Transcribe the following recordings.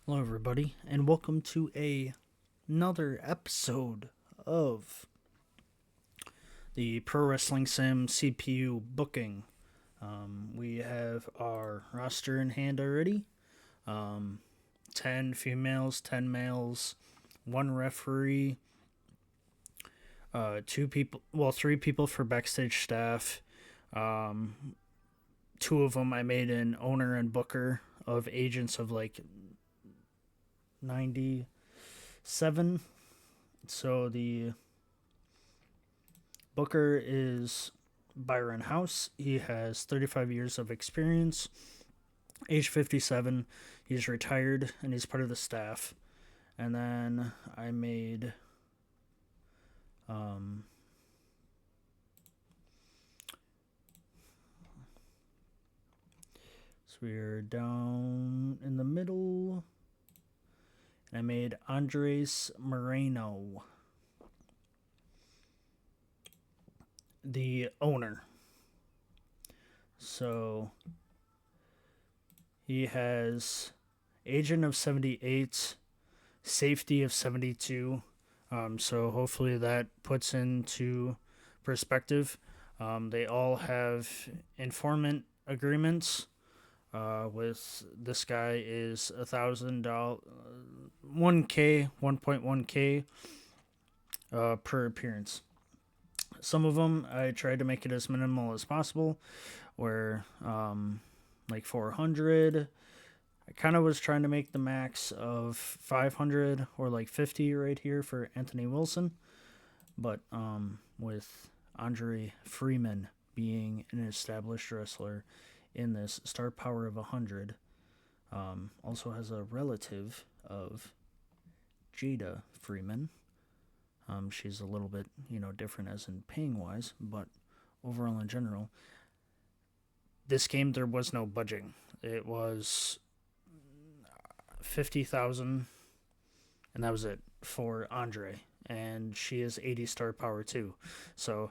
Hello, everybody, and welcome to another episode of the Pro Wrestling Sim CPU booking. We have our roster in hand already. 10 females, 10 males, one referee, three people for backstage staff. Um, Two of them I made an owner and booker of agents of like 97. So the Booker is Byron House. He has 35 years of experience. Age 57. He's retired and he's part of the staff. And then I made um, so we're down in the middle. And I made Andres Moreno, the owner. So he has agent of 78, safety of 72. So hopefully that puts into perspective. They all have informant agreements. With this guy is $1,000, 1K, 1.1K per appearance. Some of them I tried to make it as minimal as possible, where like 400. I kind of was trying to make the max of 500 or like 50 right here for Anthony Wilson, but with Andre Freeman being an established wrestler in this, star power of 100, also has a relative of Jada Freeman. She's a little bit, different as in paying wise, but overall in general, this game there was no budging. It was 50,000, and that was it for Andre. And she is 80 star power too. So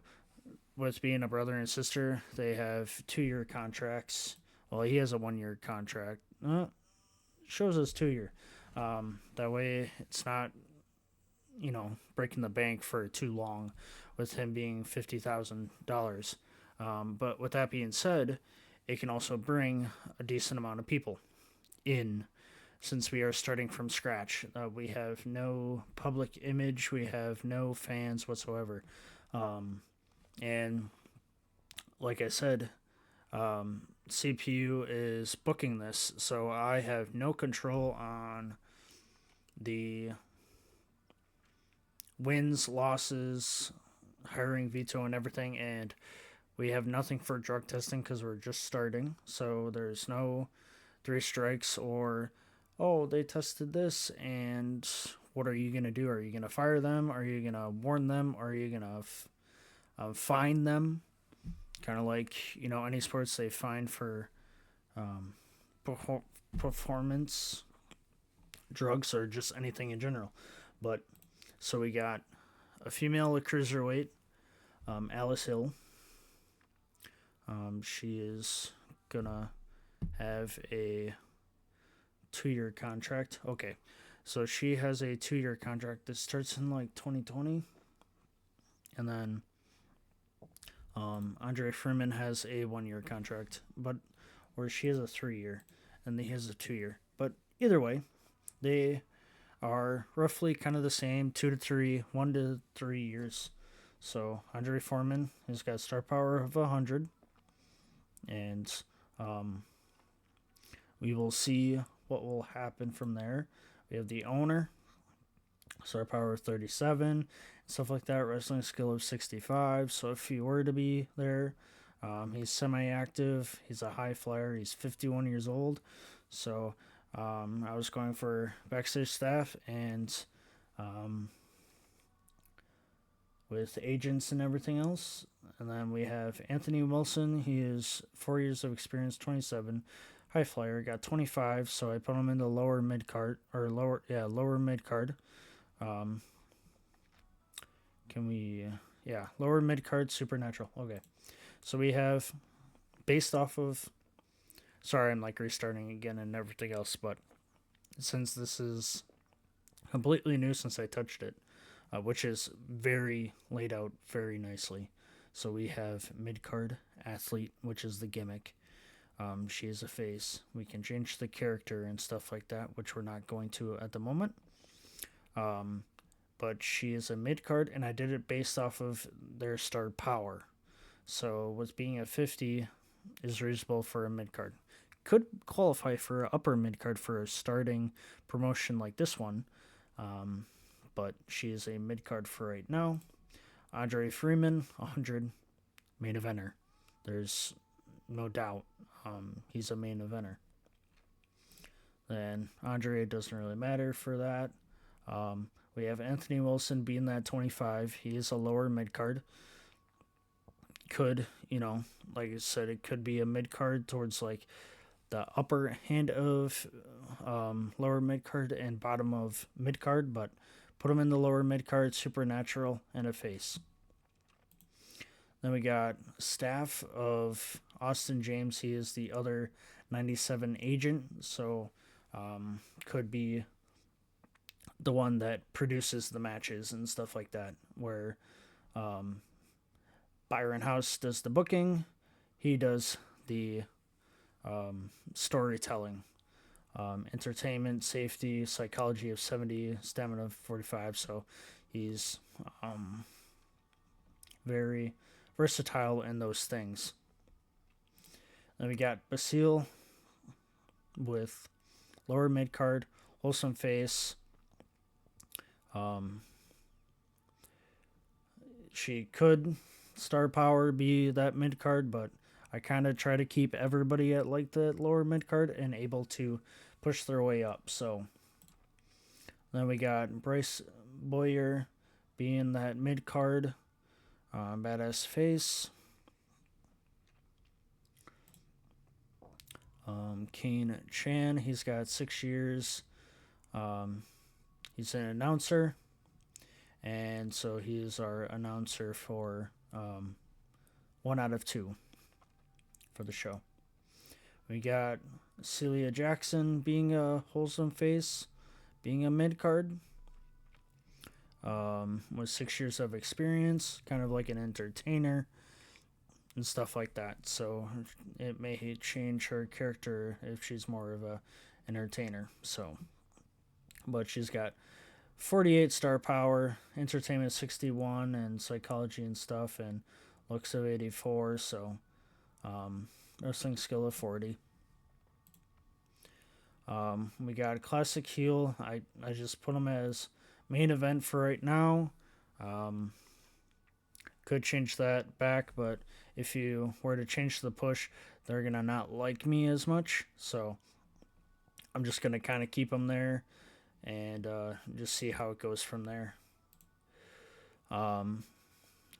with being a brother and sister, they have 2 year contracts. Well, he has a 1 year contract. Shows us 2 year. That way, it's not breaking the bank for too long, with him being $50,000. But with that being said, it can also bring a decent amount of people in, since we are starting from scratch. We have no public image, we have no fans whatsoever. And like I said, CPU is booking this, so I have no control on the wins, losses, hiring veto, and everything. And we have nothing for drug testing because we're just starting. So there's no 3 strikes or, oh, they tested this, and what are you going to do? Are you going to fire them? Are you going to warn them? Are you going to fine them? Kind of like, any sports they fine for um, performance drugs or just anything in general. But so we got a female at cruiserweight, Alice Hill. She is gonna have a 2 year contract. Okay, so she has a 2 year contract that starts in like 2020, and then Andre Freeman has a 1 year contract, but where she has a 3 year, and he has a 2 year. But either way, they are roughly kind of the same, 2 to 3, 1 to 3 years. So Andre Foreman has got star power of 100, and we will see what will happen from there. We have the owner, star power of 37, stuff like that. Wrestling skill of 65. So if he were to be there, he's semi-active. He's a high flyer. He's 51 years old. So I was going for backstage staff and with agents and everything else. And then we have Anthony Wilson. He is 4 years of experience, 27, high flyer. Got 25, so I put him in the lower mid card or lower mid card. Can we? Yeah, lower mid card supernatural. Okay, so we have based off of. Sorry, I'm like restarting again and everything else, but since this is completely new since I touched it, which is very laid out very nicely. So we have mid card athlete, which is the gimmick. She is a face. We can change the character and stuff like that, which we're not going to at the moment. Um, but she is a mid card, and I did it based off of their star power. So, with being a 50 is reasonable for a mid card. Could qualify for an upper mid card for a starting promotion like this one, um, but she is a mid card for right now. Andre Freeman, 100, main eventer. There's no doubt he's a main eventer. Then Andre doesn't really matter for that. We have Anthony Wilson being that 25. He is a lower mid card. Could, like I said, it could be a mid card towards like the upper hand of lower mid card and bottom of mid card, but put him in the lower mid card, supernatural, and a face. Then we got staff of Austin James. He is the other 97 agent, so could be the one that produces the matches and stuff like that, where Byron House does the booking, he does the storytelling, entertainment, safety, psychology of 70, stamina of 45. So he's very versatile in those things. Then we got Basile with lower mid card, wholesome face. She could star power be that mid card, but I kind of try to keep everybody at like the lower mid card and able to push their way up. So then we got Bryce Boyer being that mid card, badass face. Kane Chan, he's got 6 years. He's an announcer, and so he's our announcer for 1 out of 2 for the show. We got Celia Jackson being a wholesome face, being a mid card, with 6 years of experience, kind of like an entertainer and stuff like that. So it may change her character if she's more of a entertainer. So, but she's got 48 star power, entertainment 61, and psychology and stuff, and looks of 84. So, wrestling skill of 40. We got classic heel. I just put him as main event for right now. Could change that back, but if you were to change the push, they're gonna not like me as much. So I'm just gonna kind of keep him there and just see how it goes from there.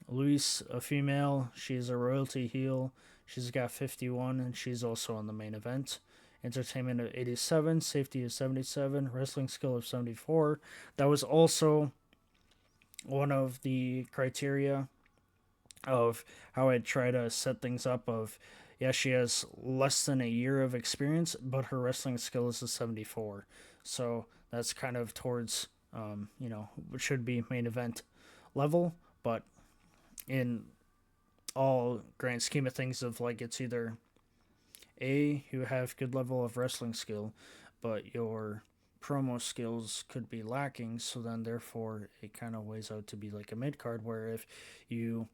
Luis, a female, she's a royalty heel. She's got 51, and she's also on the main event. Entertainment of 87, safety of 77, wrestling skill of 74. That was also one of the criteria of how I try to set things up of, yeah, she has less than a year of experience, but her wrestling skill is a 74. So that's kind of towards, it should be main event level, but in all grand scheme of things of like, it's either A, you have good level of wrestling skill, but your promo skills could be lacking, so then therefore it kind of weighs out to be like a mid card, where if you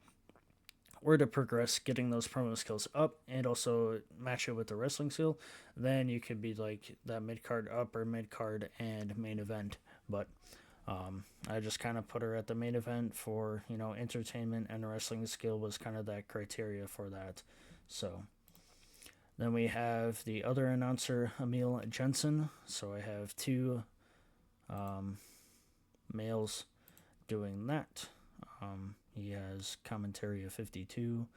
were to progress getting those promo skills up and also match it with the wrestling skill, then you could be like that mid card, upper mid card, and main event. But I just kind of put her at the main event for, entertainment, and wrestling skill was kind of that criteria for that. So then we have the other announcer, Emil Jensen. So I have 2 males doing that. He has commentary of 52,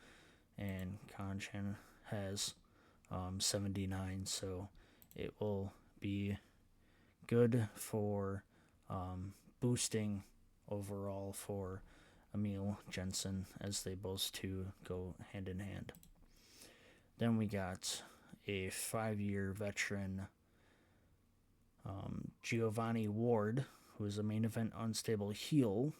and Kanchan has 79. So it will be good for boosting overall for Emil Jensen, as they both 2 go hand in hand. Then we got a 5-year veteran Giovanni Ward, who is a main event unstable heel,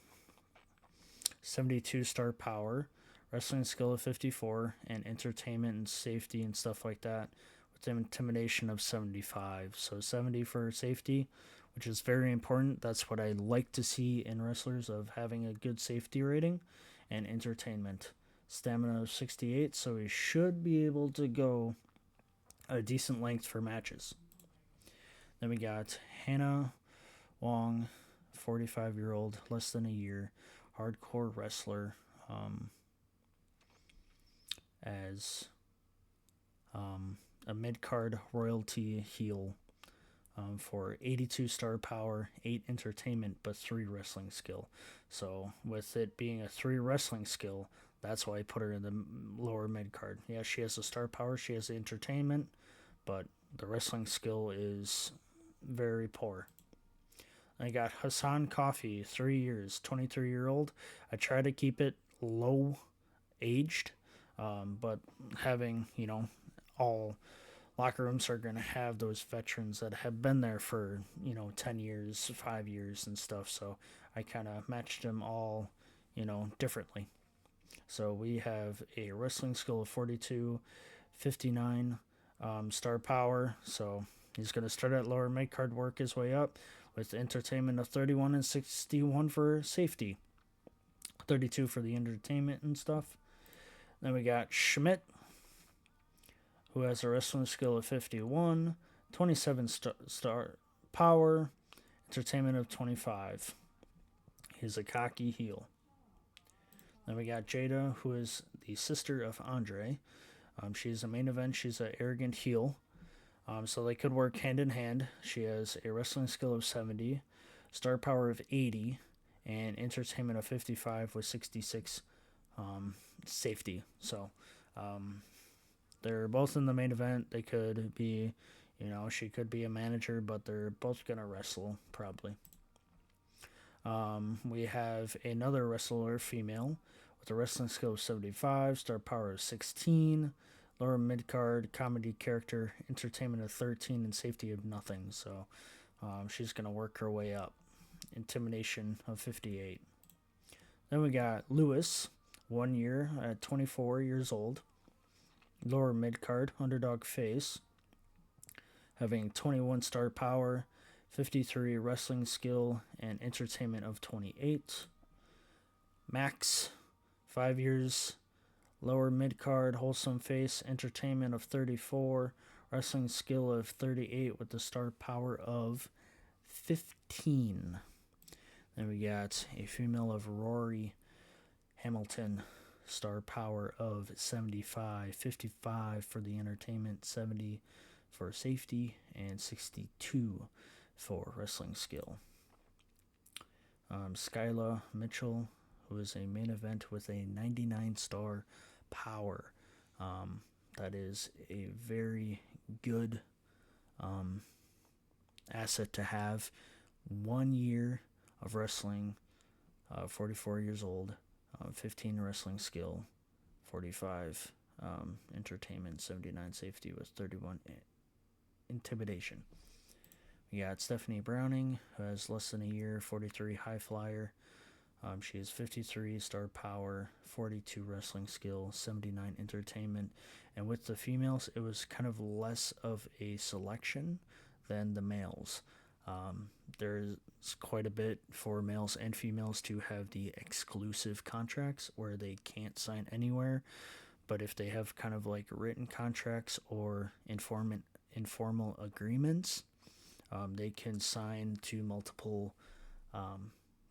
72 star power, wrestling skill of 54, and entertainment and safety and stuff like that, with intimidation of 75. So 70 for safety, which is very important. That's what I like to see in wrestlers, of having a good safety rating, and entertainment. Stamina of 68, so he should be able to go a decent length for matches. Then we got Hannah Wong, 45-year-old, less than a year, hardcore wrestler, as a mid-card royalty heel, for 82 star power, 8 entertainment, but 3 wrestling skill. So with it being a 3 wrestling skill, that's why I put her in the lower mid-card. Yeah, she has the star power, she has the entertainment, but the wrestling skill is very poor. I got Hassan Coffee, 3 years, 23-year-old. I try to keep it low aged, but having, all locker rooms are going to have those veterans that have been there for, 10 years, 5 years and stuff. So I kind of matched them all, differently. So we have a wrestling skill of 42, 59 star power. So he's going to start at lower mid card, work his way up, with entertainment of 31 and 61 for safety, 32 for the entertainment and stuff. Then we got Schmidt, who has a wrestling skill of 51, 27 star power, entertainment of 25. He's a cocky heel. Then we got Jada, who is the sister of Andre. She's a main event. She's an arrogant heel. So they could work hand in hand. She has a wrestling skill of 70, star power of 80, and entertainment of 55 with 66 safety. So they're both in the main event. They could be, she could be a manager, but they're both going to wrestle, probably. We have another wrestler, female, with a wrestling skill of 75, star power of 16, lower mid card, comedy character, entertainment of 13, and safety of nothing. So she's going to work her way up. Intimidation of 58. Then we got Lewis, 1 year at 24 years old, lower mid card, underdog face, having 21 star power, 53 wrestling skill, and entertainment of 28. Max, 5 years, lower mid card, wholesome face, entertainment of 34, wrestling skill of 38 with the star power of 15. Then we got a female of Rory Hamilton, star power of 75, 55 for the entertainment, 70 for safety, and 62 for wrestling skill. Skyla Mitchell, who is a main event with a 99 star power. That is a very good asset to have. 1 year of wrestling, 44 years old, 15 wrestling skill, 45 entertainment, 79 safety with 31 intimidation. We got Stephanie Browning, who has less than a year, 43 high flyer. She has 53 star power, 42 wrestling skill, 79 entertainment. And with the females, it was kind of less of a selection than the males. There's quite a bit for males and females to have the exclusive contracts where they can't sign anywhere. But if they have kind of like written contracts or informal agreements, they can sign to multiple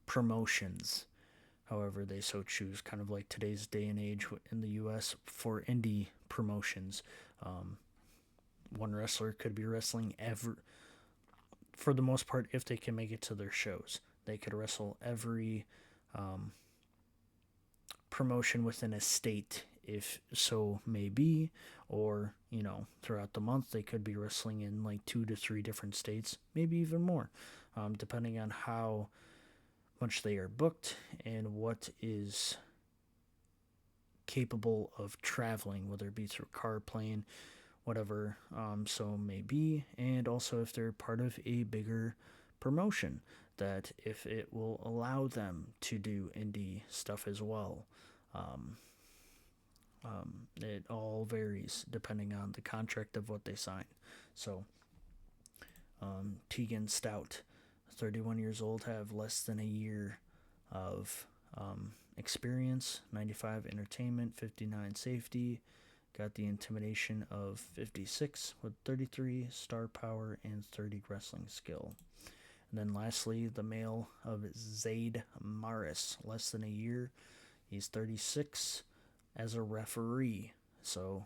promotions, however they so choose, kind of like today's day and age in the U.S. for indie promotions. One wrestler could be wrestling for the most part, if they can make it to their shows. They could wrestle every promotion within a state, if so may be, or, throughout the month they could be wrestling in like 2 to 3 different states, maybe even more, depending on how much they are booked and what is capable of traveling, whether it be through car, plane, whatever so may be, and also if they're part of a bigger promotion, that if it will allow them to do indie stuff as well. Um, it all varies depending on the contract of what they sign. So, Tegan Stout, 31 years old, have less than a year of experience, 95 entertainment, 59 safety, got the intimidation of 56 with 33 star power and 30 wrestling skill. And then lastly, the male of Zaid Maris, less than a year. He's 36 as a referee. So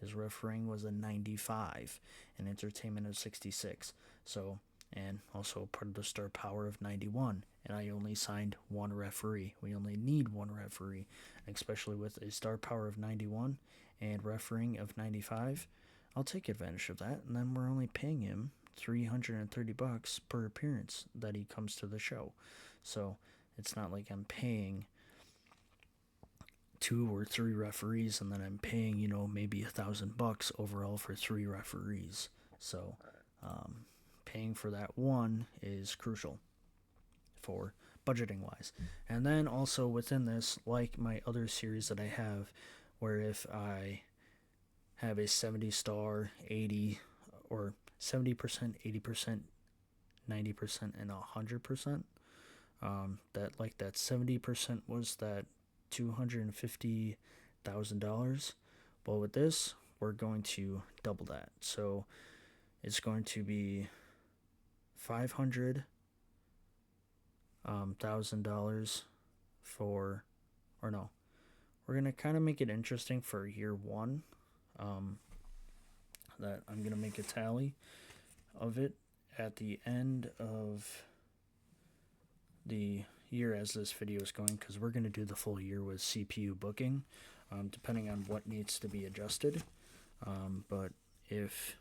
his refereeing was a 95 and entertainment of 66. So, and also part of the star power of 91. And I only signed one referee. We only need one referee, especially with a star power of 91 and refereeing of 95. I'll take advantage of that, and then we're only paying him $330 per appearance that he comes to the show. So it's not like I'm paying 2 or 3 referees and then I'm paying, maybe $1,000 overall for 3 referees. So paying for that one is crucial for budgeting wise. And then also within this, like my other series that I have, where if I have a 70 star, 80 or 70%, 80%, 90%, and 100%, that 70% was that $250,000. Well, with this, we're going to double that. So it's going to be $500,000 for, or no, we're going to kind of make it interesting for year one. That I'm going to make a tally of it at the end of the year as this video is going, because we're going to do the full year with CPU booking, depending on what needs to be adjusted. But if,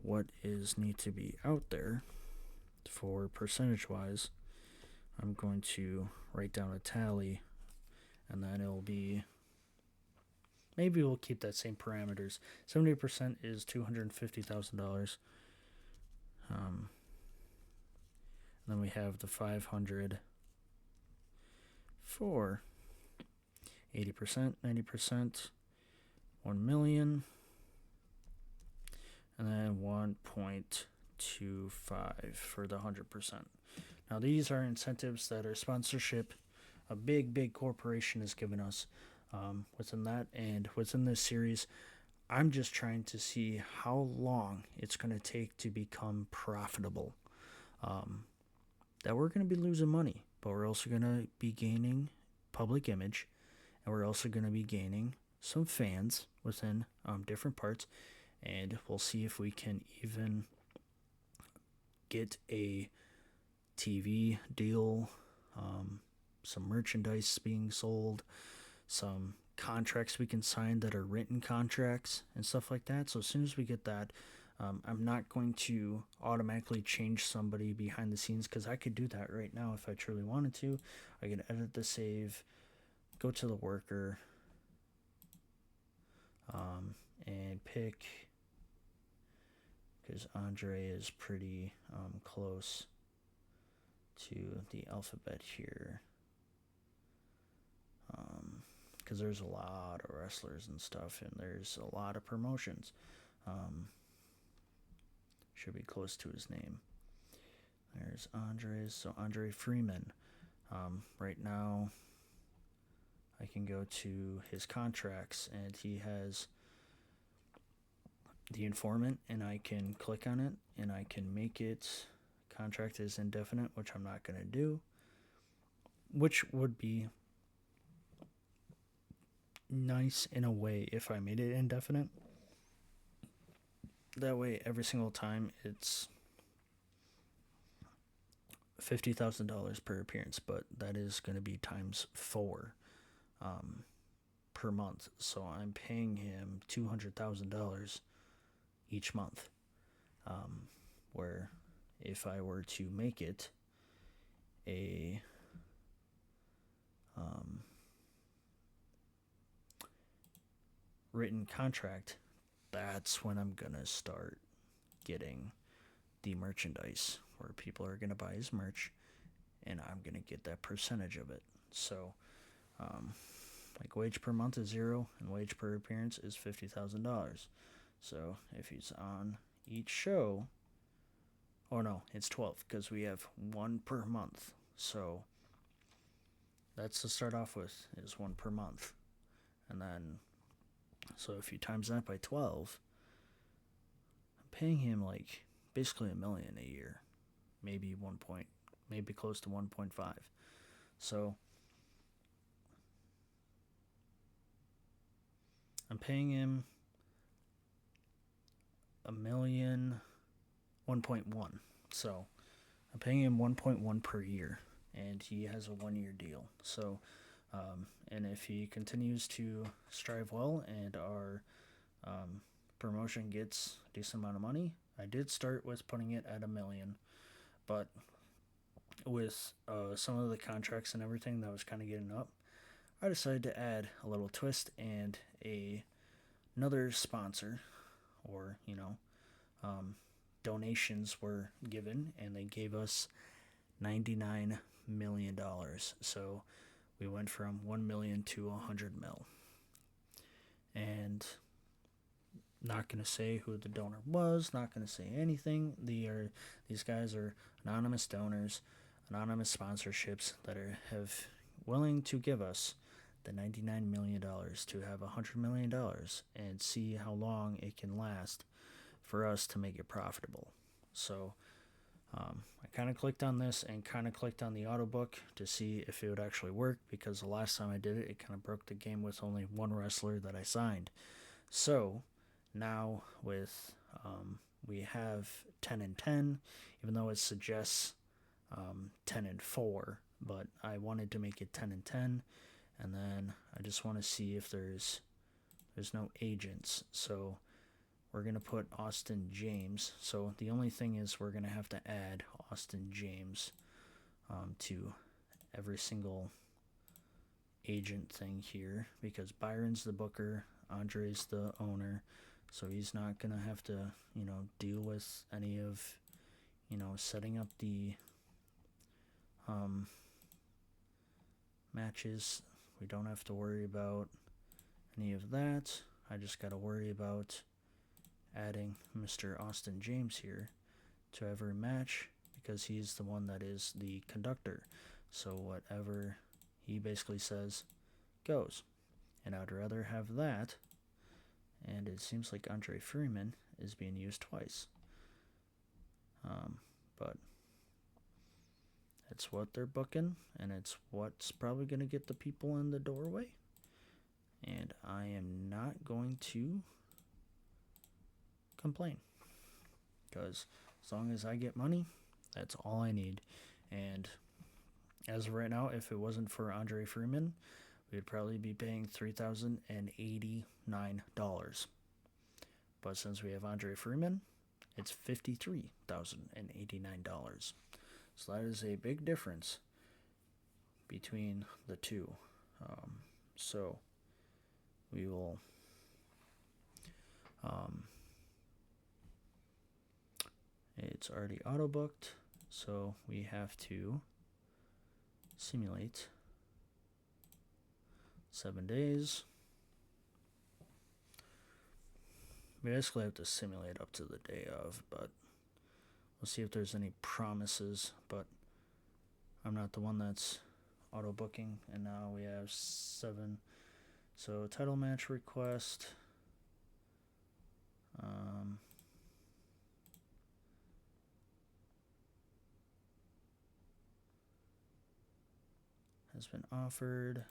what is need to be out there for percentage wise, I'm going to write down a tally, and then it'll be, maybe we'll keep that same parameters. 70% is $250,000. Then we have the 500 for 80%, 90%, 1 million, and then 1.25 for the 100%. Now these are incentives that are sponsorship a big corporation has given us within that, and within this series I'm just trying to see how long it's going to take to become profitable. That we're going to be losing money, but we're also going to be gaining public image, and we're also going to be gaining some fans within different parts, and we'll see if we can even get a TV deal, some merchandise being sold, some contracts we can sign that are written contracts and stuff like that. So as soon as we get that, I'm not going to automatically change somebody behind the scenes, because I could do that right now if I truly wanted to. I could edit the save, go to the worker, and pick, because Andre is pretty close to the alphabet here, because there's a lot of wrestlers and stuff, and there's a lot of promotions. Should be close to his name. There's Andres, so Andre Freeman. Right now, I can go to his contracts, and he has the informant, and I can click on it, and I can make it contract is indefinite, which I'm not going to do, which would be nice in a way if I made it indefinite. That way, every single time it's $50,000 per appearance, but that is going to be times 4 per month. So I'm paying him $200,000 each month. Where if I were to make it a written contract, that's when I'm gonna start getting the merchandise where people are gonna buy his merch, and I'm gonna get that percentage of it. So, like wage per month is 0, and wage per appearance is $50,000. So if he's on each show, oh no, it's 12 because we have one per month. So that's to start off with, is one per month, and then so if you times that by 12, I'm paying him like basically $1 million a year, maybe maybe close to 1.5. So I'm paying him $1 million, 1.1. So I'm paying him 1.1 per year, and he has a 1-year deal. So, and if he continues to strive well and our promotion gets a decent amount of money, I did start with putting it at $1 million, but with some of the contracts and everything that was kind of getting up, I decided to add a little twist and another sponsor, or donations were given, and they gave us $99 million. So we went from 1 million to 100 mil. And not going to say who the donor was, not going to say anything. These guys are anonymous donors, anonymous sponsorships that have willing to give us the $99 million to have $100 million and see how long it can last for us to make it profitable. So I kind of clicked on this and kind of clicked on the auto book to see if it would actually work, because the last time I did it, it kind of broke the game with only one wrestler that I signed. So now with we have 10 and 10, even though it suggests 10 and 4, but I wanted to make it 10 and 10, and then I just want to see if there's no agents. So we're going to put Austin James. So the only thing is we're going to have to add Austin James to every single agent thing here, because Byron's the booker, Andre's the owner, so he's not going to have to, deal with any of, setting up the matches. We don't have to worry about any of that. I just got to worry about adding Mr. Austin James here to every match, because he's the one that is the conductor. So whatever he basically says goes. And I'd rather have that. And it seems like Andre Freeman is being used twice. But it's what they're booking, and it's what's probably going to get the people in the doorway. And I am not going to complain, because as long as I get money, that's all I need. And as of right now, if it wasn't for Andre Freeman, we'd probably be paying $3,089. But since we have Andre Freeman, it's $53,089. So that is a big difference between the two. So we will it's already auto booked, so we have to simulate 7 days. We basically have to simulate up to the day of, but we'll see if there's any promises. But I'm not the one that's auto booking, and now we have 7. So title match request. Has been offered.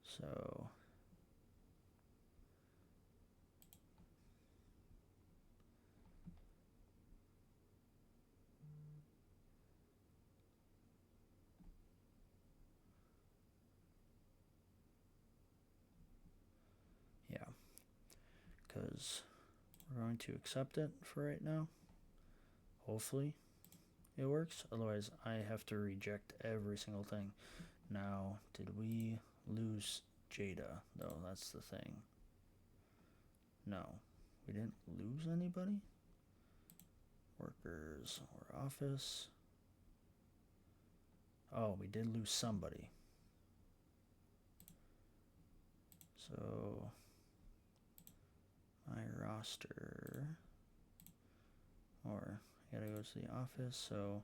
So yeah, because we're going to accept it for right now. Hopefully it works. Otherwise, I have to reject every single thing. Now, did we lose Jada, though? That's the thing. No, we didn't lose anybody. Workers or office. Oh, we did lose somebody. So, my roster. Or, I gotta go to the office, so.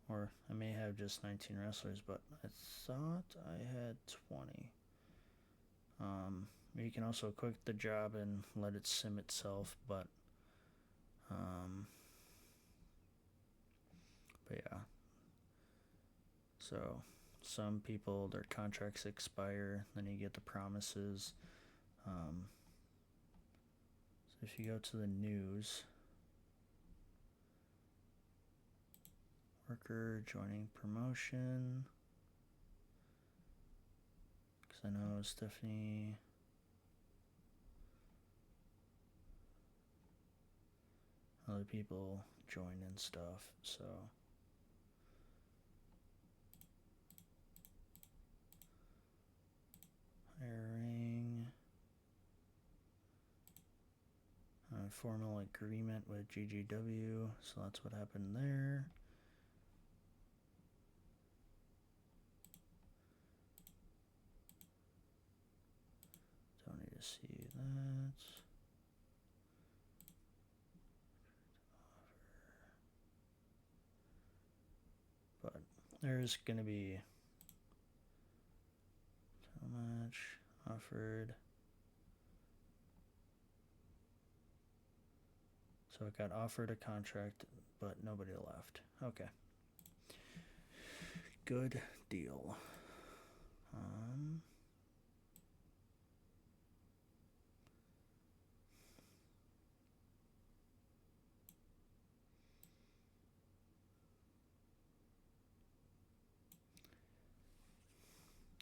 Or, I may have just 19 wrestlers, but I thought I had 20. You can also quit the job and let it sim itself, but yeah. So some people, their contracts expire, then you get the promises. So if you go to the news, worker joining promotion, because I know Stephanie. Other people join and stuff, so. Hiring. Formal agreement with GGW, so that's what happened there. Don't need to see that. But there's going to be so much offered. So it got offered a contract, but nobody left. Okay. Good deal.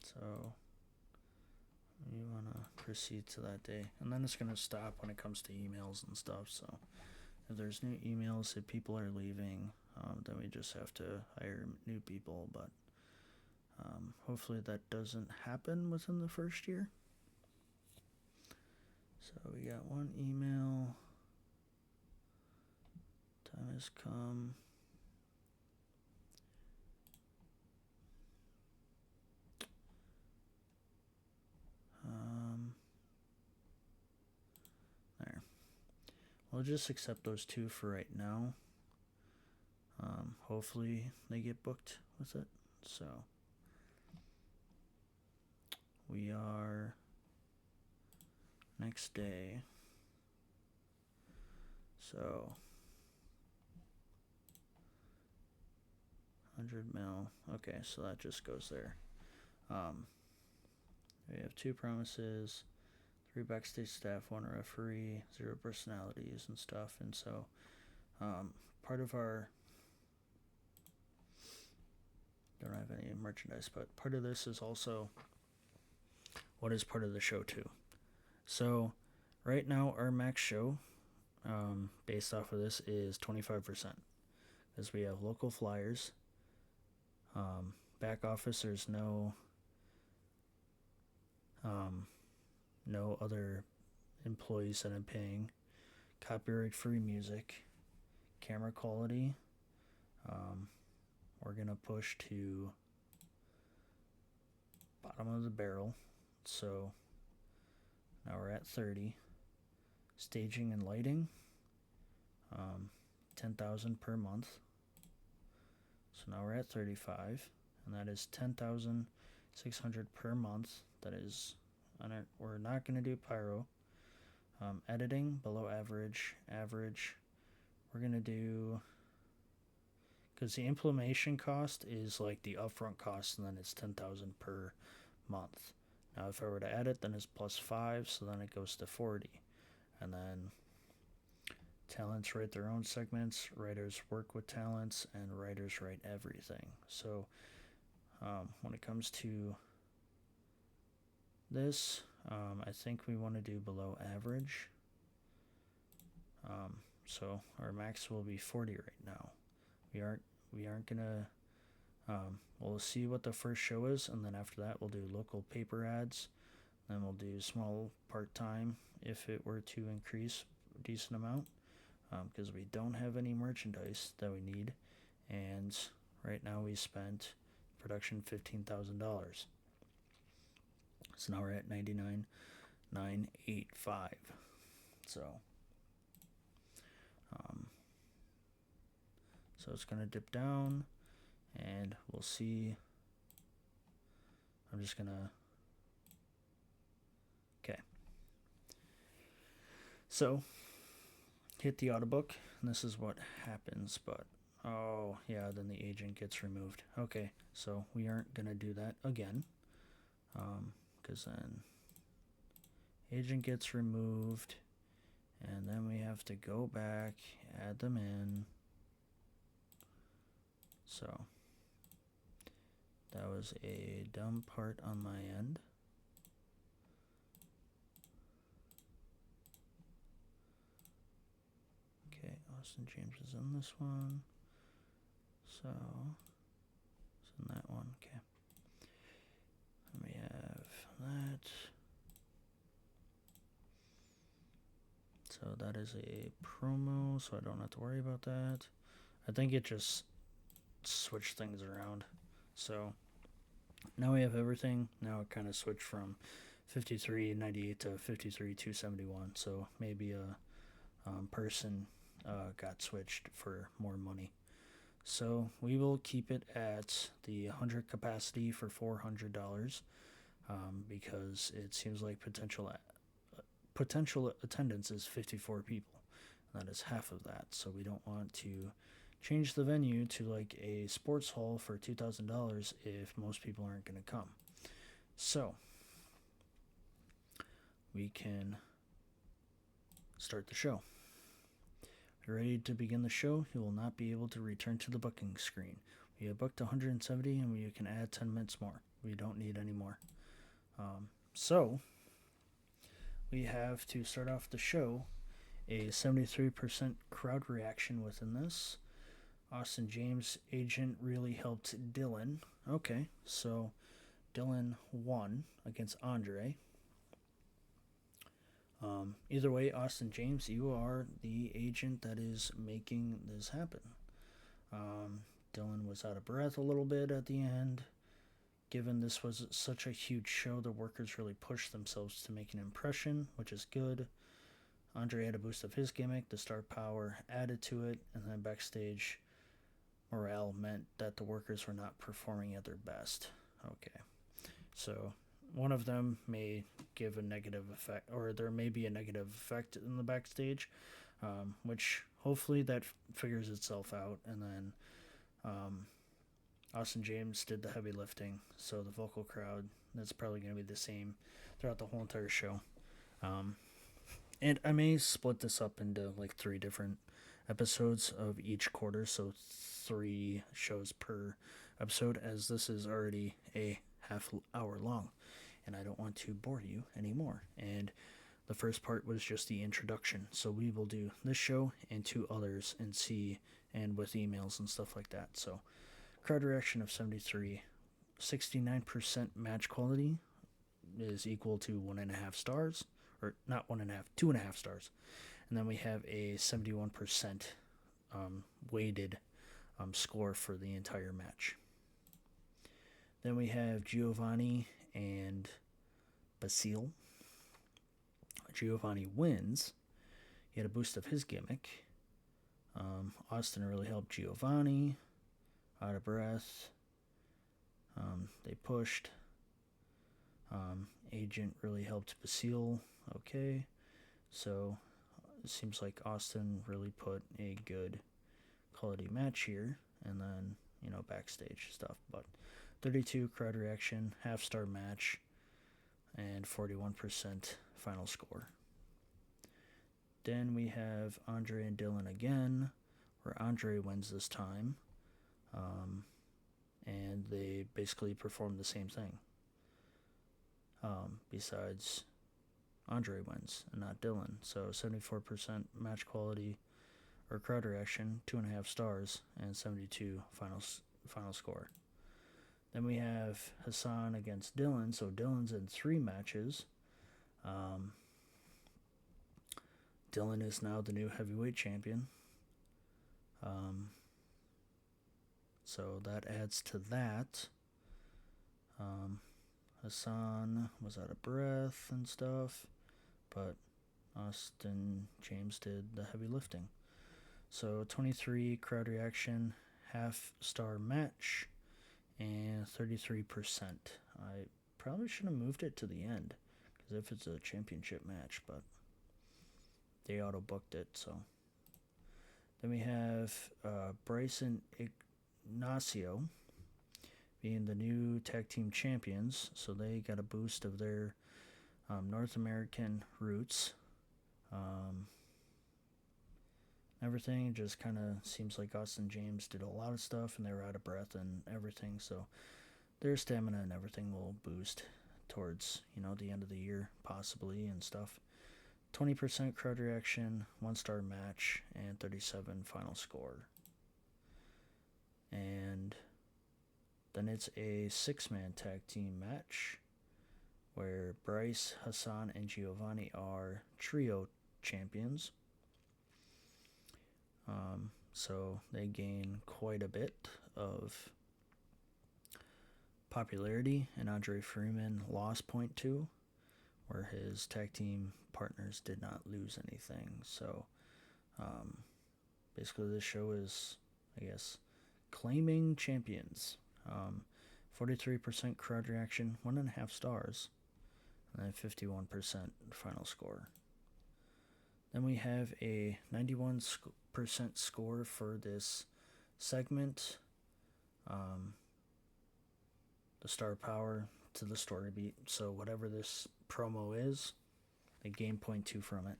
So you want to proceed to that day. And then it's going to stop when it comes to emails and stuff. So if there's new emails that people are leaving, then we just have to hire new people. But hopefully that doesn't happen within the first year. So we got one email. Time has come. There. We'll just accept those two for right now. Hopefully they get booked with it. So we are next day. So 100 mil. Okay, so that just goes there. We have 2 promises, 3 backstage staff, 1 referee, 0 personalities and stuff. And so part of our, don't have any merchandise, but part of this is also what is part of the show too. So right now our max show, based off of this, is 25%, because we have local flyers. Back office, there's no other employees that I'm paying. Copyright free music, camera quality. We're gonna push to bottom of the barrel, so now we're at 30. Staging and lighting, 10,000 per month. So now we're at 35, and that is 10,600 per month. That is, we're not going to do pyro. Editing, below average, average. We're going to do, because the implementation cost is like the upfront cost, and then it's 10,000 per month. Now if I were to edit, then it's plus 5, so then it goes to 40. And then talents write their own segments, writers work with talents, and writers write everything. So when it comes to this, I think we want to do below average. So our max will be 40 right now. We aren't gonna. We'll see what the first show is, and then after that we'll do local paper ads. Then we'll do small part time if it were to increase a decent amount, because we don't have any merchandise that we need, and right now we spent production $15,000. So now we're at 99,985. So, um, so it's gonna dip down, and we'll see. I'm just gonna. Okay. So, hit the auto book, and this is what happens, but oh yeah, then the agent gets removed. Okay, so we aren't gonna do that again, because then agent gets removed, and then we have to go back, add them in. So that was a dumb part on my end. Okay, Austin James is in this one. So it's in that one. Okay. And we have that. So that is a promo, so I don't have to worry about that. I think it just switched things around. So now we have everything. Now it kind of switched from 53.98 to 53.271. So maybe a person got switched for more money. So we will keep it at the 100 capacity for $400, because it seems like potential attendance is 54 people. That is half of that. So we don't want to change the venue to like a sports hall for $2,000 if most people aren't going to come. So we can start the show. Ready to begin the show? You will not be able to return to the booking screen. We have booked 170 and we can add 10 minutes more. We don't need any more. So we have to start off the show a 73% crowd reaction within this. Austin James' agent really helped Dylan. Okay, so Dylan won against Andre. Either way, Austin James, you are the agent that is making this happen. Dylan was out of breath a little bit at the end. Given this was such a huge show, the workers really pushed themselves to make an impression, which is good. Andre had a boost of his gimmick, the star power added to it, and then backstage morale meant that the workers were not performing at their best. Okay, so one of them may give a negative effect, or there may be a negative effect in the backstage, which hopefully that figures itself out. And then Austin James did the heavy lifting, so the vocal crowd, that's probably going to be the same throughout the whole entire show. And I may split this up into like 3 different episodes of each quarter, so 3 shows per episode, as this is already a half hour long, and I don't want to bore you anymore. And the first part was just the introduction, so we will do this show and 2 others and see, and with emails and stuff like that. So crowd reaction of 73, 69% match quality is equal to 1.5 stars, or not 1.5, 2.5 stars. And then we have a 71% weighted score for the entire match. Then we have Giovanni and Basile. Giovanni wins. He had a boost of his gimmick. Austin really helped Giovanni. Out of breath. They pushed. Agent really helped Basile. Okay. So it seems like Austin really put a good quality match here. And then, backstage stuff. But 32 crowd reaction, half star match, and 41% final score. Then we have Andre and Dylan again, where Andre wins this time. And they basically perform the same thing. Besides, Andre wins and not Dylan. So 74% match quality, or crowd reaction, 2.5 stars, and 72 final score. Then we have Hassan against Dylan. So Dylan's in 3 matches. Dylan is now the new heavyweight champion. So that adds to that. Hassan was out of breath and stuff, but Austin James did the heavy lifting. So 23 crowd reaction, half star match, and 33%. I probably should have moved it to the end, because if it's a championship match, but they auto booked it. So then we have Bryson Ignacio being the new tag team champions, so they got a boost of their North American roots. Everything just kind of seems like Austin James did a lot of stuff and they were out of breath and everything, so their stamina and everything will boost towards, the end of the year possibly and stuff. 20% crowd reaction, 1-star match, and 37 final score. And then it's a 6-man tag team match where Bryce, Hassan, and Giovanni are trio champions. So they gain quite a bit of popularity, and Andre Freeman lost point 2, where his tag team partners did not lose anything. So basically this show is, I guess, claiming champions. 43% crowd reaction, 1.5 stars, and then 51% final score. Then we have a 91% score for this segment. The star power to the story beat. So whatever this promo is, they gain 0.2 from it.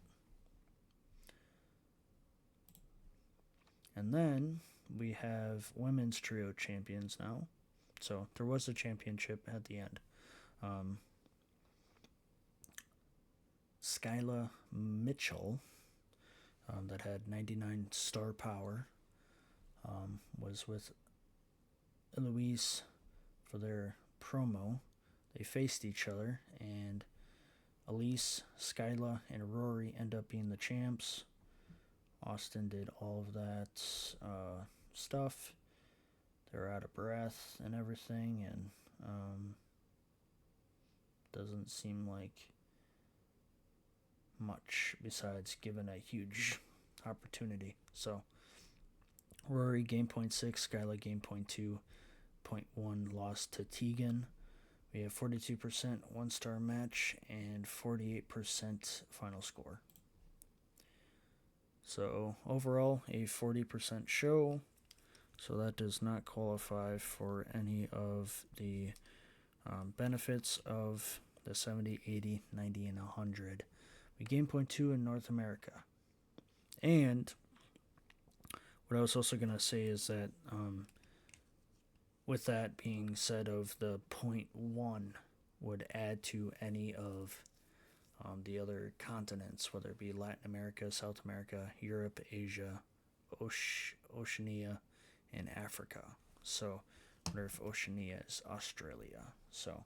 And then we have women's trio champions now. So there was a championship at the end. Skyla Mitchell, that had 99 star power, was with Eloise for their promo. They faced each other, and Elise, Skyla, and Rory end up being the champs. Austin did all of that stuff. They're out of breath and everything, and doesn't seem like much besides given a huge opportunity. So Rory gained 0.6, Skyla gained 0.2, 0.1 loss to Tegan. We have 42% 1-star match and 48% final score. So overall, a 40% show. So that does not qualify for any of the benefits of the 70, 80, 90, and 100. We gained 0.2 in North America. And what I was also going to say is that with that being said, of the 0.1 would add to any of the other continents, whether it be Latin America, South America, Europe, Asia, Oceania, and Africa. So I wonder if Oceania is Australia. So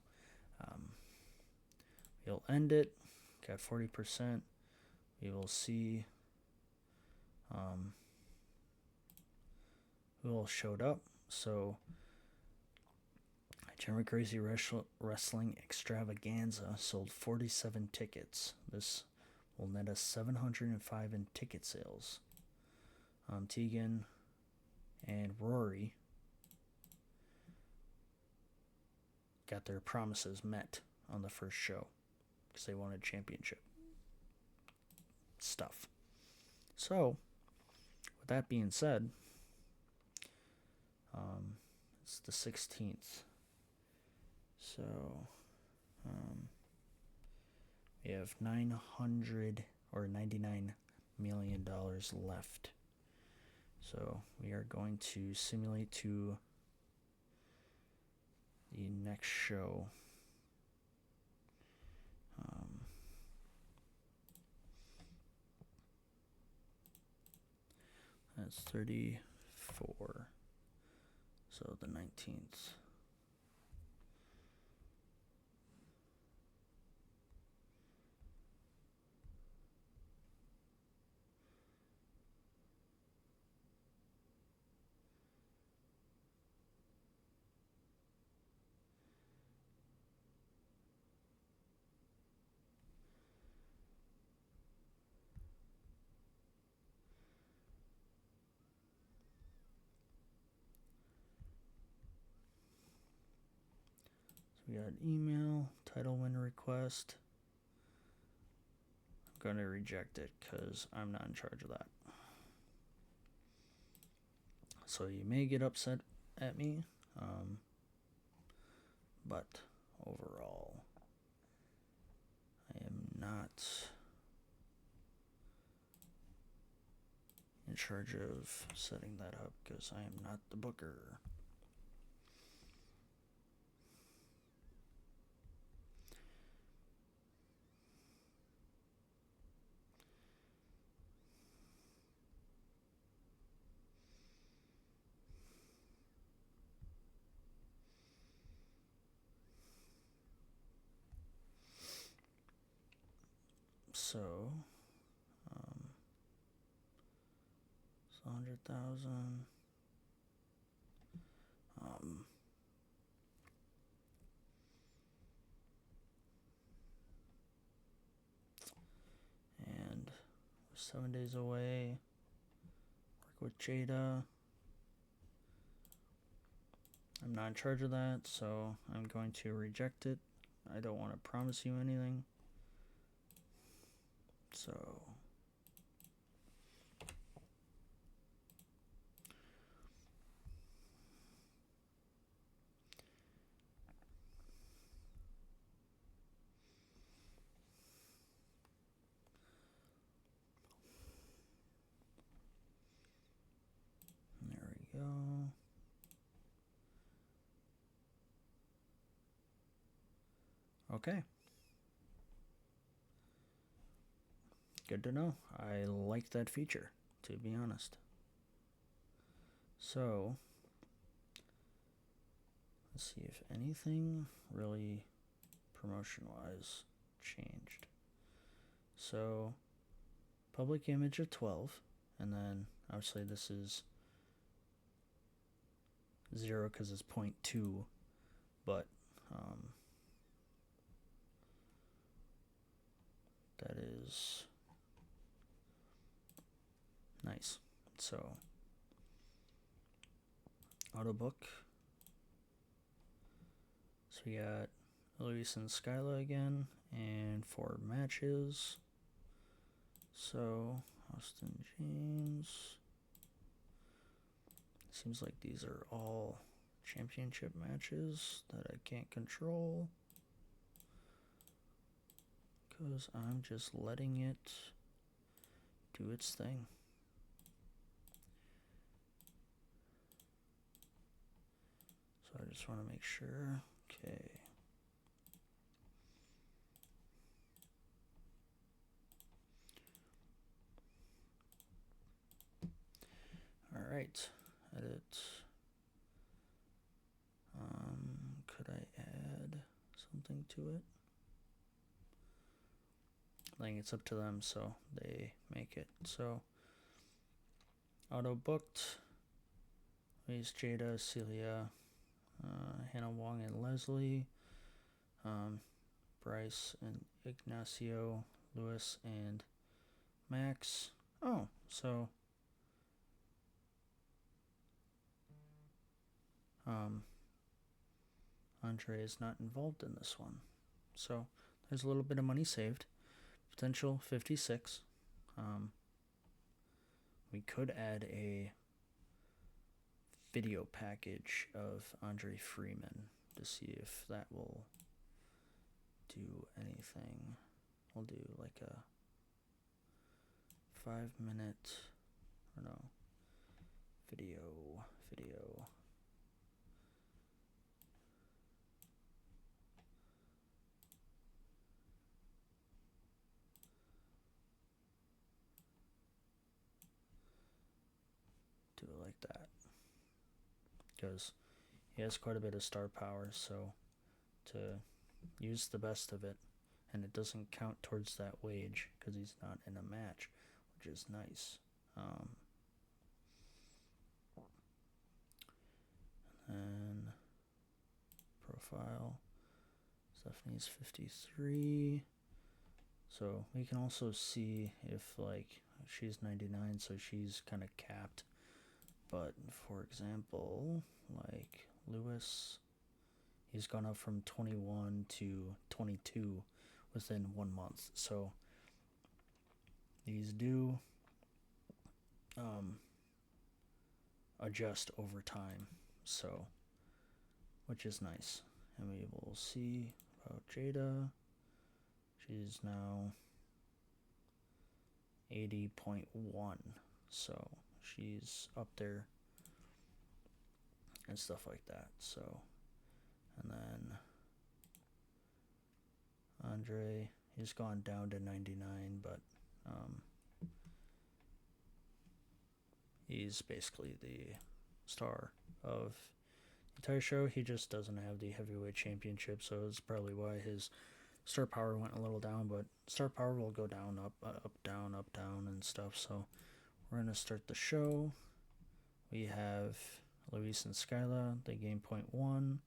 we'll end it. Got 40%. We will see who all showed up. So General Crazy Wrestling Extravaganza sold 47 tickets. This will net us 705 in ticket sales. Tegan and Rory got their promises met on the first show because they wanted championship stuff. So, with that being said, it's the 16th. So, we have $900 or $99 million left. So, we are going to simulate to the next show. That's 34. So the 19th. We got email, title win request. I'm going to reject it because I'm not in charge of that. So you may get upset at me, but overall, I am not in charge of setting that up because I am not the booker. So, it's 100,000. And we're 7 days away. Work with Jada. I'm not in charge of that, so I'm going to reject it. I don't want to promise you anything. So, there we go. Okay. Good to know. I like that feature, to be honest. So, let's see if anything really promotion-wise changed. So, public image of 12, and then obviously this is 0 because it's 0.2, but that is nice. So, auto book. So we got Luis and Skyla again, and 4 matches. So, Austin James. Seems like these are all championship matches that I can't control because I'm just letting it do its thing. So I just want to make sure. Okay. All right. Edit. Could I add something to it? I think it's up to them, so they make it. So, auto booked. Luis, Jada, Celia, Hannah Wong and Leslie, Bryce and Ignacio, Lewis and Max. Oh, so Andre is not involved in this one. So there's a little bit of money saved. Potential 56. We could add a video package of Andre Freeman to see if that will do anything. We'll do like a 5-minute, or no, video. because he has quite a bit of star power, so to use the best of it, and it doesn't count towards that wage because he's not in a match, which is nice. And profile, Stephanie's 53. So we can also see if, like, she's 99, so she's kind of capped. But for example, like Lewis, he's gone up from 21 to 22 within 1 month. So these do adjust over time, so, which is nice. And we will see about Jada. She's now 80.1, so she's up there and stuff like that. So, and then Andre, he's gone down to 99, but he's basically the star of the entire show. He just doesn't have the heavyweight championship, so it's probably why his star power went a little down, but star power will go down, up, down, and stuff. So we're going to start the show. We have Luis and Skyla. They gain 0.1.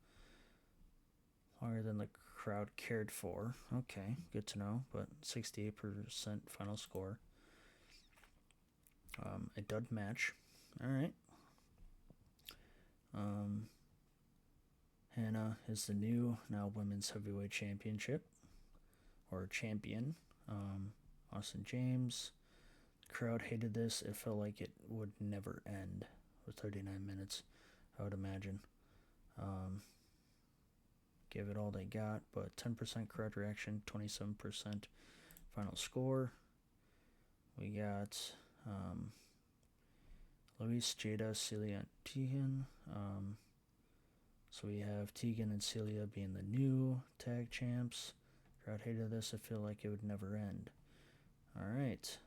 Longer than the crowd cared for. Okay, good to know, but 68% final score. A dud match. Alright. Hannah is the new, now women's heavyweight championship. Or champion. Austin James. The crowd hated this. It felt like it would never end with 39 minutes, I would imagine. Give it all they got, but 10% crowd reaction, 27% final score. We got Luis, Jada, Celia, and Tegan. So we have Tegan and Celia being the new tag champs. Crowd hated this. I feel like it would never end. Alright.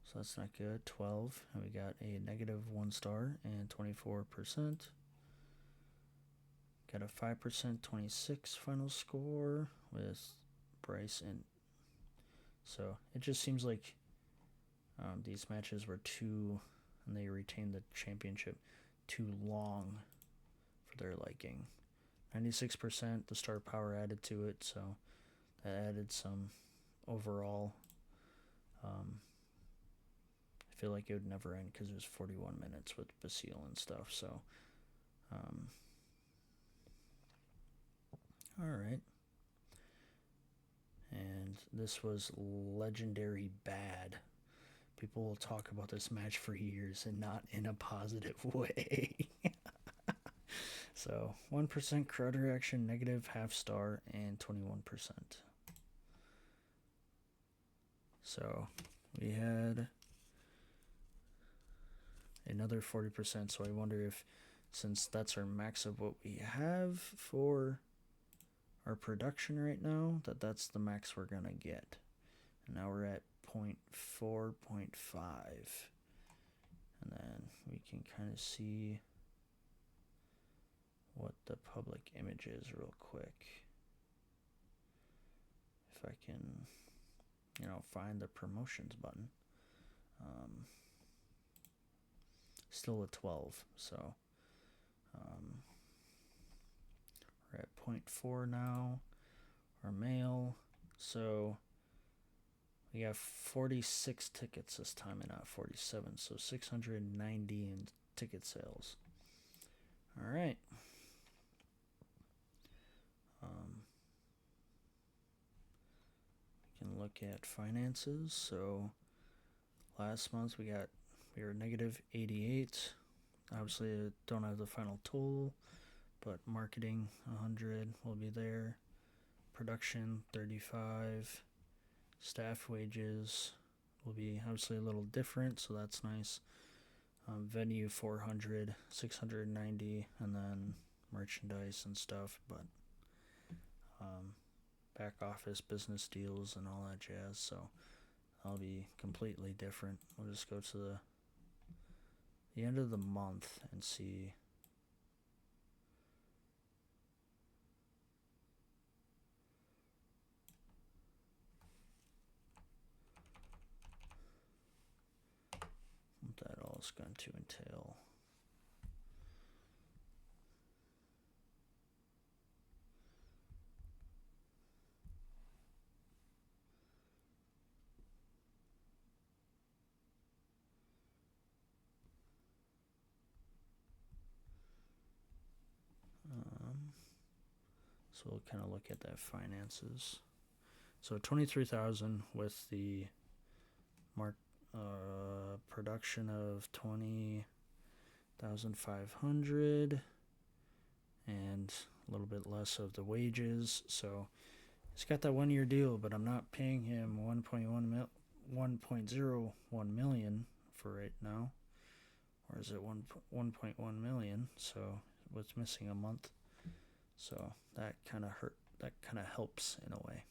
So that's not good. 12. And we got a negative 1 star and 24%. Got a 5%, 26 final score with Bryce and. So it just seems like these matches were too, and they retained the championship too long for their liking. 96%, the star power added to it, so that added some overall. I feel like it would never end because it was 41 minutes with Basile and stuff, so. Alright. And this was legendary bad. People will talk about this match for years and not in a positive way. So 1% crowd reaction, negative half star, and 21%. So we had another 40%. So I wonder if, since that's our max of what we have for our production right now, that's the max we're gonna get. And now we're at 0.4, 0.5. And then we can kind of see what the public image is real quick. If I can, find the promotions button. Still a 12, so we're at 0.4 now. Our mail, so we have 46 tickets this time and not 47, so 690 in ticket sales. All right. We can look at finances. So last month we were negative 88. Obviously, I don't have the final total, but marketing 100 will be there. Production 35. Staff wages will be obviously a little different, so that's nice. Venue 400, 690, and then merchandise and stuff, but back office business deals and all that jazz. So I'll be completely different. We'll just go to the end of the month and see. What that all is going to entail. So we'll kind of look at that finances. So 23,000 with the production of 20,500 and a little bit less of the wages. So he's got that 1 year deal, but I'm not paying him 1.01 million for right now, or is it 1.1 million? So it's missing a month. So that kind of hurt. That kind of helps in a way.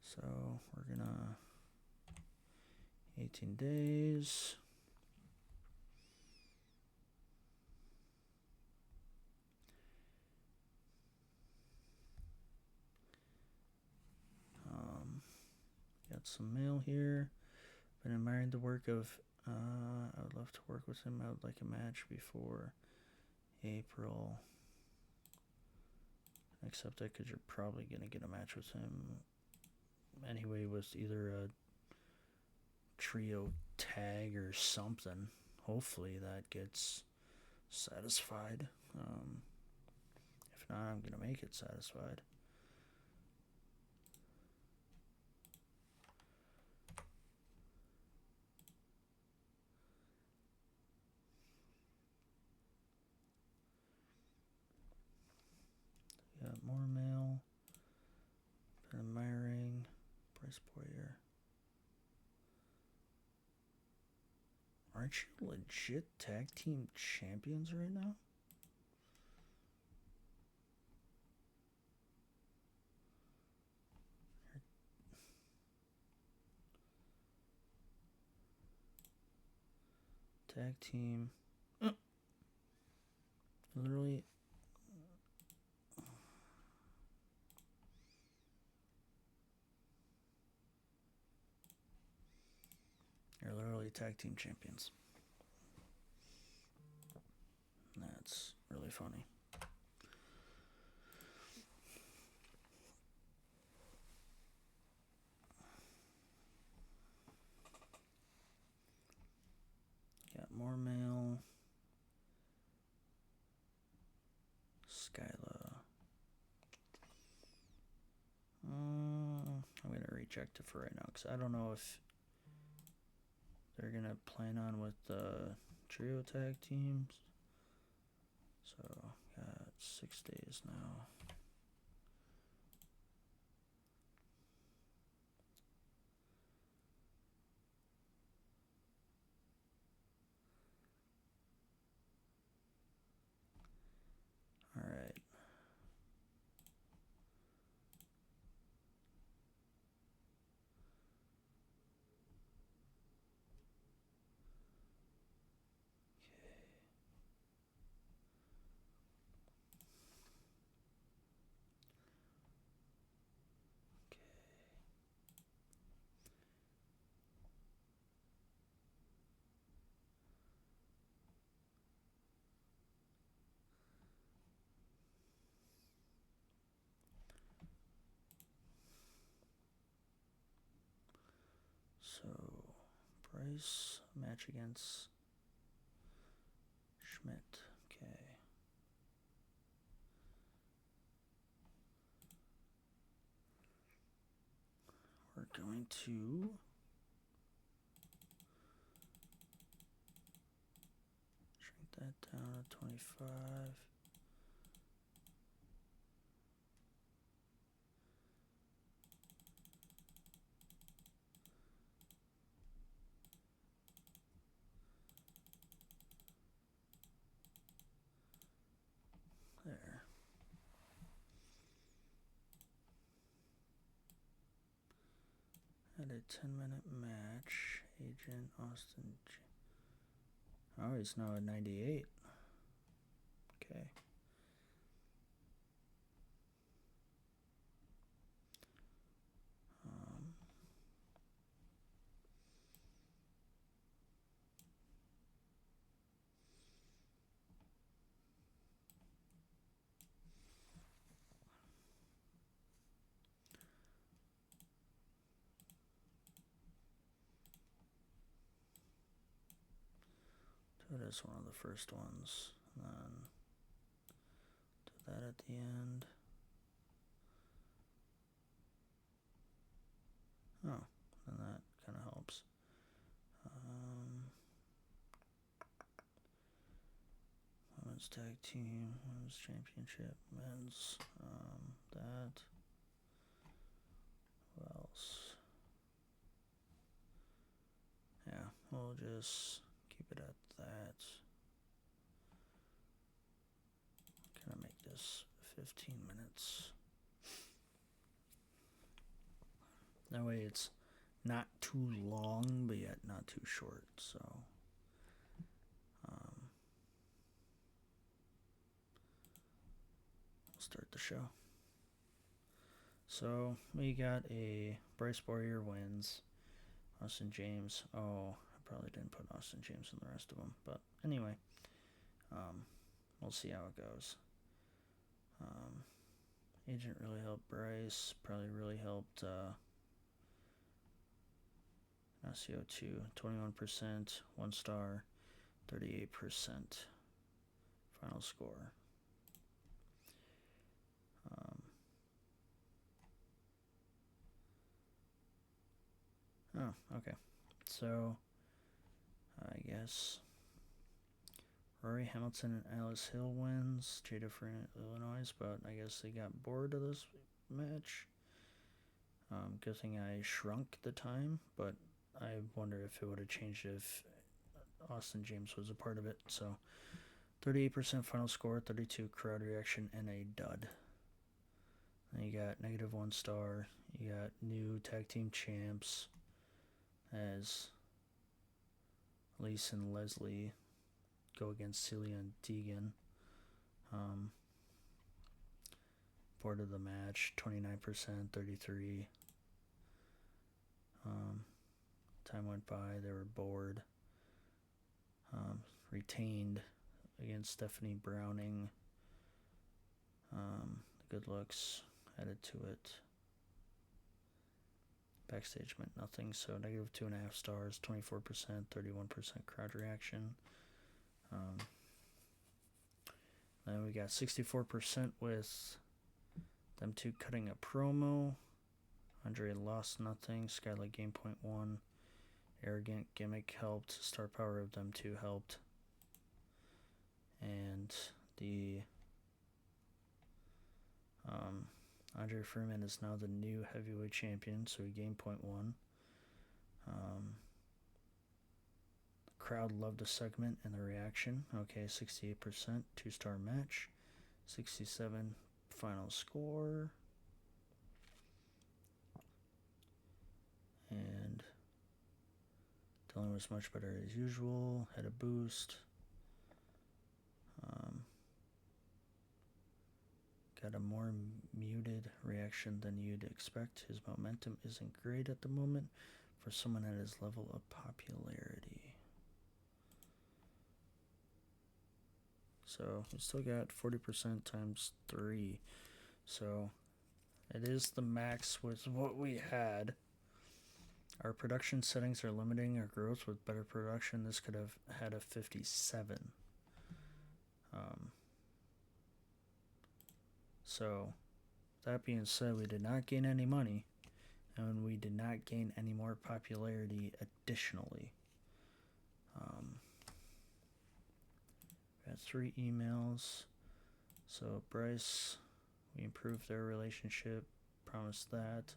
So we're gonna 18 days. Got some mail here. Been admiring the work of. I would love to work with him. I would like a match before April. Accept that because you're probably gonna get a match with him anyway, with either a trio tag or something. Hopefully that gets satisfied. If not, I'm gonna make it satisfied. Got more mail. Been admiring Bryce Boyer. Aren't you legit tag team champions right now? Tag team. Literally. You're literally tag team champions. That's really funny. Got more mail. Skyla. I'm going to reject it for right now because I don't know if they're going to plan on with the trio tag teams. So, got 6 days now. All right. So, Bryce, match against Schmidt. Okay. We're going to shrink that down to 25. There. Add had a 10-minute match. Agent Austin. Oh, he's now at 98. Okay. It is one of the first ones. And then do that at the end. Oh, and that kind of helps. Women's tag team, women's championship, men's, that. What else? Yeah, we'll just keep it at that. Can I make this 15 minutes? That way it's not too long, but yet not too short, so. We'll start the show. So, we got a Bryce Warrior wins. Austin James. Oh, I probably didn't put Austin James in the rest of them. But anyway, we'll see how it goes. Agent really helped Bryce. Probably really helped SEO2. 21%, 1 star, 38% final score. Oh, okay. So, I guess Rory Hamilton and Alice Hill wins. Jada from Illinois, but I guess they got bored of this match. Good thing I shrunk the time, but I wonder if it would have changed if Austin James was a part of it. So, 38% final score, 32 crowd reaction, and a dud. Then you got negative 1 star. You got new tag team champs as Lisa and Leslie go against Celia and Deegan. Board of the match, 29%, 33. Time went by, they were bored. Retained against Stephanie Browning. Good looks added to it. Backstage meant nothing, so negative 2.5 stars, 24%, 31% crowd reaction. Then we got 64% with them two cutting a promo. Andre lost nothing. Skylight game point 1. Arrogant gimmick helped. Star power of them two helped. And the Andre Freeman is now the new heavyweight champion, so he gained point 1. The crowd loved the segment and the reaction. Okay, 68%, 2-star match, 67 final score. And Dylan was much better as usual, had a boost. Got a more muted reaction than you'd expect. His momentum isn't great at the moment for someone at his level of popularity. So we still got 40% times 3. So it is the max with what we had. Our production settings are limiting our growth. With better production, this could have had a 57. So, that being said, we did not gain any money, and we did not gain any more popularity additionally. We got 3 emails. So, Bryce, we improved their relationship, promised that.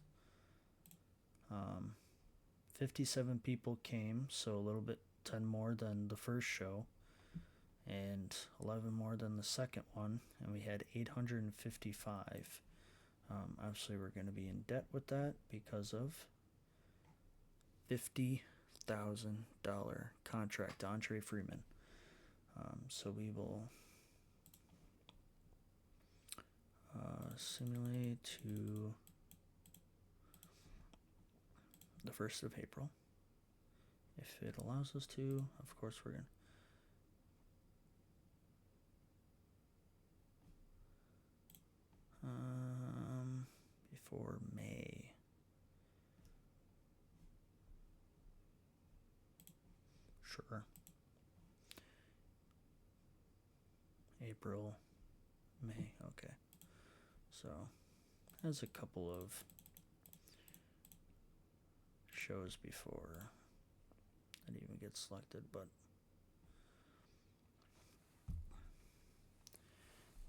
57 people came, so a little bit 10 more than the first show, and 11 more than the second one, and we had 855. Obviously, we're going to be in debt with that because of $50,000 contract to Andre Freeman. So we will simulate to the 1st of April. If it allows us to, of course we're going to. Before May. Sure. April, May, okay. So, there's a couple of shows before it even gets selected, but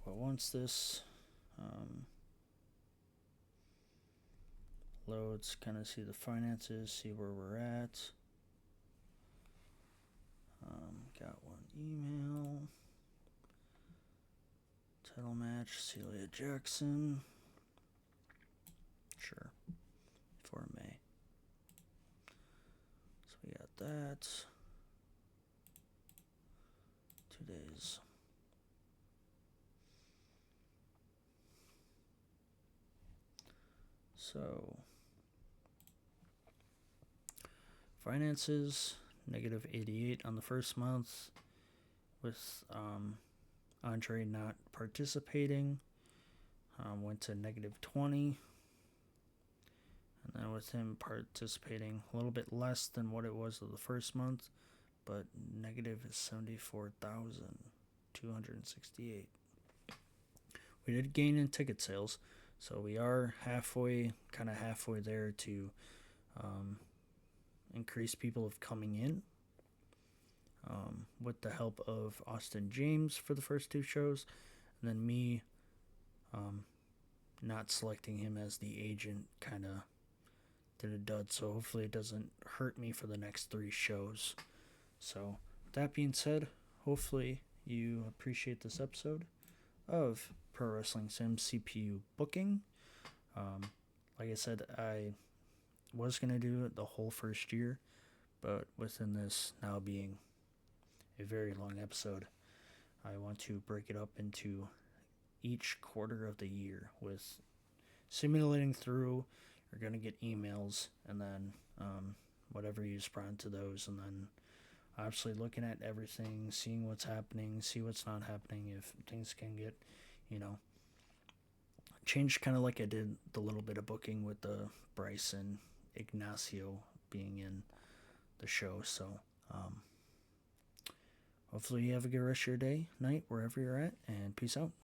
once this loads, kind of see the finances, see where we're at. Got one email. Title match, Celia Jackson. Sure. For May. So we got that. 2 days. So finances, negative 88 on the first month, with Andre not participating, went to negative 20, and then with him participating a little bit less than what it was of the first month, but negative is 74,268. We did gain in ticket sales, so we are halfway there to increase people of coming in, with the help of Austin James for the first 2 shows, and then me not selecting him as the agent kind of did a dud, so hopefully it doesn't hurt me for the next 3 shows. So with that being said, hopefully you appreciate this episode of Pro Wrestling Sim CPU booking. Like I said, I was going to do it the whole first year, but within this now being a very long episode, I want to break it up into each quarter of the year with simulating through. You're going to get emails, and then whatever you respond to those, and then obviously looking at everything, seeing what's happening, see what's not happening, if things can get, changed, kind of like I did the little bit of booking with the Bryce and Ignacio being in the show. So hopefully you have a good rest of your day, night, wherever you're at, and peace out.